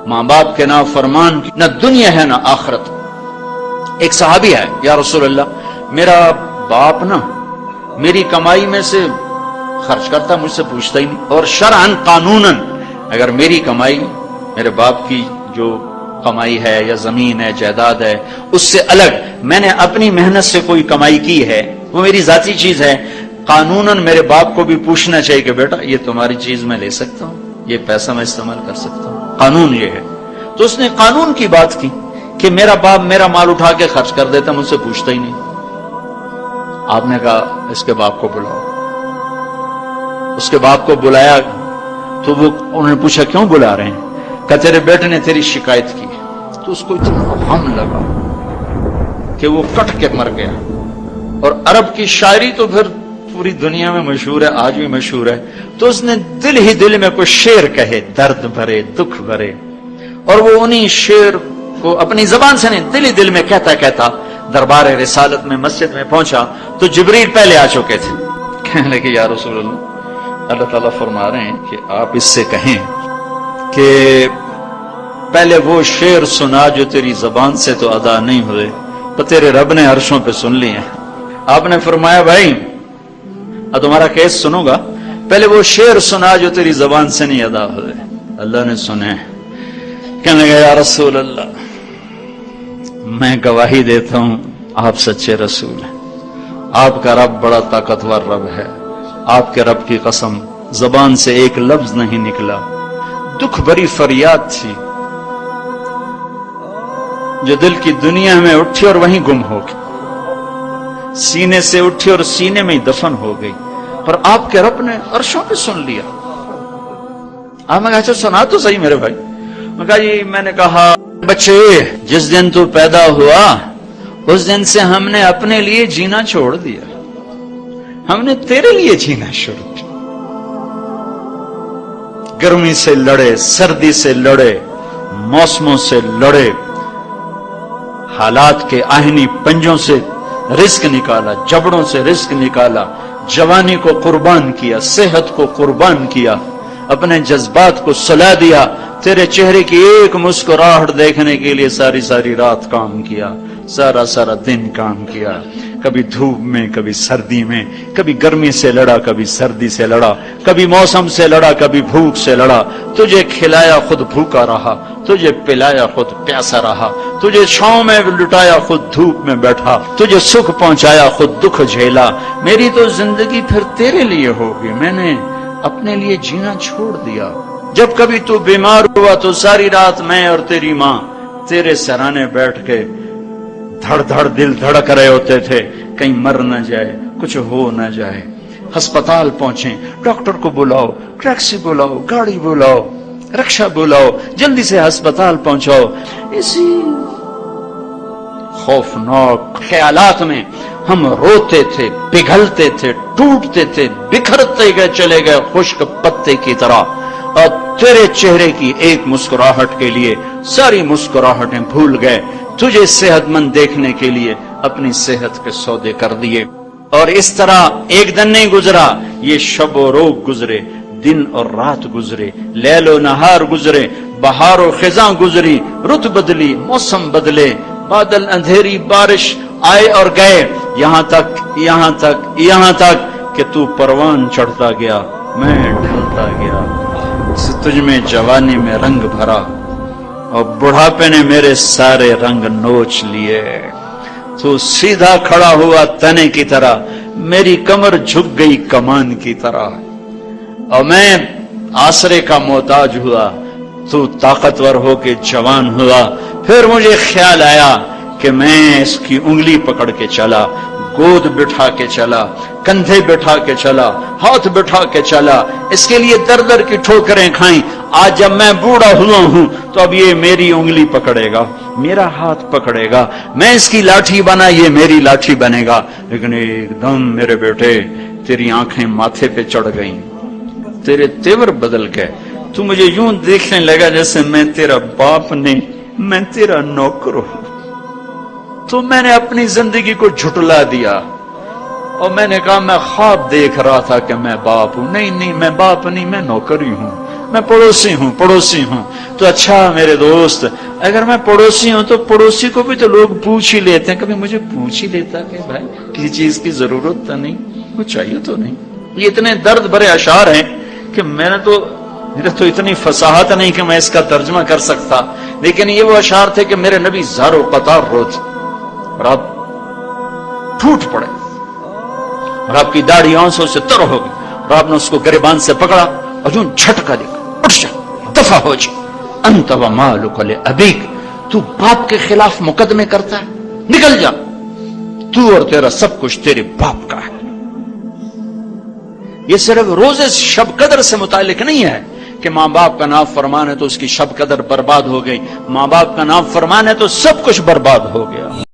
ماں باپ کے نافرمان کی نہ دنیا ہے نہ آخرت۔ ایک صحابی ہے، یا رسول اللہ میرا باپ نا میری کمائی میں سے خرچ کرتا، مجھ سے پوچھتا ہی نہیں، اور شرعاً قانوناً اگر میری کمائی میرے باپ کی جو کمائی ہے یا زمین ہے جائیداد ہے اس سے الگ میں نے اپنی محنت سے کوئی کمائی کی ہے، وہ میری ذاتی چیز ہے، قانوناً میرے باپ کو بھی پوچھنا چاہیے کہ بیٹا یہ تمہاری چیز میں لے سکتا ہوں، یہ پیسہ میں استعمال کر سکتا ہوں، قانون یہ ہے۔ تو اس نے قانون کی بات کی کہ میرا باپ میرا مال اٹھا کے خرچ کر دیتا، مجھ سے پوچھتا ہی نہیں۔ آپ نے کہا اس کے باپ کو بلاؤ۔ اس کے باپ کو بلایا تو وہ انہوں نے پوچھا کیوں بلا رہے ہیں؟ کہ تیرے بیٹے نے تیری شکایت کی۔ تو اس کو اتنا غم لگا کہ وہ کٹ کے مر گیا۔ اور عرب کی شاعری تو پھر پوری دنیا میں مشہور ہے، آج بھی مشہور ہے۔ تو اس نے دل ہی دل میں کوئی شعر کہے، درد بھرے دکھ بھرے، اور وہ انہی شعر کو اپنی زبان سے نہیں دل ہی دل میں کہتا کہتا دربار رسالت میں مسجد میں پہنچا تو جبریل پہلے آ چکے تھے۔ کہنے لگے یا رسول اللہ تعالیٰ فرما رہے ہیں کہ آپ اس سے کہیں کہ پہلے وہ شعر سنا جو تیری زبان سے تو ادا نہیں ہوئے تو تیرے رب نے عرشوں پہ سن لیے ہیں۔ آپ نے فرمایا بھائی اب تمہارا کیس سنوں گا، پہلے وہ شعر سنا جو تیری زبان سے نہیں ادا ہوئے۔ اللہ نے سنے۔ کہنے لگا یا رسول اللہ میں گواہی دیتا ہوں آپ سچے رسول ہیں، آپ کا رب بڑا طاقتور رب ہے، آپ کے رب کی قسم زبان سے ایک لفظ نہیں نکلا، دکھ بھری فریاد تھی جو دل کی دنیا میں اٹھی اور وہیں گم ہو گئی، سینے سے اٹھی اور سینے میں ہی دفن ہو گئی، اور آپ کے رب نے عرشوں پہ سن لیا۔ آپ نے کہا اچھا سنا تو صحیح میرے بھائی۔ میں کہا جی میں نے کہا بچے جس دن تو پیدا ہوا اس دن سے ہم نے اپنے لیے جینا چھوڑ دیا، ہم نے تیرے لیے جینا شروع کیا۔ گرمی سے لڑے، سردی سے لڑے، موسموں سے لڑے، حالات کے آہنی پنجوں سے رزق نکالا، جبڑوں سے رزق نکالا، جوانی کو قربان کیا، صحت کو قربان کیا، اپنے جذبات کو سلا دیا، تیرے چہرے کی ایک مسکراہٹ دیکھنے کے لیے ساری ساری رات کام کیا، سارا سارا دن کام کیا، کبھی دھوپ میں کبھی سردی میں، کبھی گرمی سے لڑا کبھی سردی سے لڑا، کبھی موسم سے لڑا کبھی بھوک سے لڑا، تجھے کھلایا خود بھوکا رہا، تجھے پلایا خود پیاسا رہا، تجھے چھاؤں میں لٹایا خود دھوپ میں بیٹھا، تجھے سکھ پہنچایا خود دکھ جھیلا۔ میری تو زندگی پھر تیرے لیے ہوگی، میں نے اپنے لیے جینا چھوڑ دیا۔ جب کبھی تو بیمار ہوا تو ساری رات میں اور تیری ماں تیرے سرانے بیٹھ کے دھڑ دھڑ دل دھڑک رہے ہوتے تھے، کہیں مر نہ جائے، کچھ ہو نہ جائے۔ ہسپتال پہنچے، ڈاکٹر کو بلاؤ، ٹیکسی بلاؤ، گاڑی بلاؤ، رکشہ بلاؤ، جلدی سے ہسپتال پہنچاؤ۔ اسی خوفناک خیالات میں ہم روتے تھے، پگھلتے تھے، ٹوٹتے تھے، بکھرتے گئے چلے گئے خشک پتے کی طرح، اور تیرے چہرے کی ایک مسکراہٹ کے لیے ساری مسکراہٹیں بھول گئے، تجھے صحت مند دیکھنے کے لیے اپنی صحت کے سودے کر دیے۔ اور اس طرح ایک دن نہیں گزرا، یہ شب و روز گزرے، دن اور رات گزرے، لیل و نہار گزرے، بہار و خزاں گزری، رت بدلی، موسم بدلے، بادل اندھیری، بارش آئے اور گئے، یہاں تک کہ تو پروان چڑھتا گیا، میں ڈھلتا گیا، تجھ میں جوانی میں رنگ بھرا اور بڑھاپے نے میرے سارے رنگ نوچ لیے۔ تو سیدھا کھڑا ہوا تنے کی طرح، میری کمر جھک گئی کمان کی طرح، اور میں آسرے کا محتاج ہوا، تو طاقتور ہو کے جوان ہوا۔ پھر مجھے خیال آیا کہ میں اس کی انگلی پکڑ کے چلا، گود بٹھا کے چلا، کندھے بٹھا کے چلا، ہاتھ بٹھا کے چلا، اس کے لیے در در کی ٹھوکریں کھائیں۔ آج جب میں بوڑھا ہوا ہوں تو اب یہ میری انگلی پکڑے گا، میرا ہاتھ پکڑے گا، میں اس کی لاٹھی بنا، یہ میری لاٹھی بنے گا۔ لیکن ایک دم میرے بیٹے تیری آنکھیں ماتھے پہ چڑھ گئیں، تیرے تیور بدل گئے، تو مجھے یوں دیکھنے لگا جیسے میں تیرا باپ نہیں، میں تیرا نوکر ہوں۔ تو میں نے اپنی زندگی کو جھٹلا دیا اور میں نے کہا میں خواب دیکھ رہا تھا کہ میں باپ ہوں۔ نہیں میں باپ نہیں، میں نوکر ہی ہوں، میں پڑوسی ہوں تو اچھا میرے دوست، اگر میں پڑوسی ہوں تو پڑوسی کو بھی تو لوگ پوچھ ہی لیتے ہیں، کبھی مجھے پوچھ ہی لیتا کہ بھائی کسی چیز کی ضرورت تو نہیں، کچھ چاہیے تو نہیں۔ یہ اتنے درد بھرے اشعار ہیں کہ میرے تو اتنی فصاحت نہیں کہ میں اس کا ترجمہ کر سکتا، لیکن یہ وہ اشعار تھے کہ میرے نبی زار و قطار روتے اور آپ ٹوٹ پڑے اور آپ کی داڑھی آنسوں سے تر ہو گئی اور آپ نے اس کو گریبان سے پکڑا اور جو جھٹکا دے گا، اٹھ جا، دفع ہو جا، انت و مالک لابیک، تو باپ کے خلاف مقدمے کرتا ہے، نکل جا، تو اور تیرا سب کچھ تیرے باپ کا ہے۔ یہ صرف روزے شب قدر سے متعلق نہیں ہے کہ ماں باپ کا نام فرمان ہے تو اس کی شب قدر برباد ہو گئی، ماں باپ کا نام فرمان ہے تو سب کچھ برباد ہو گیا۔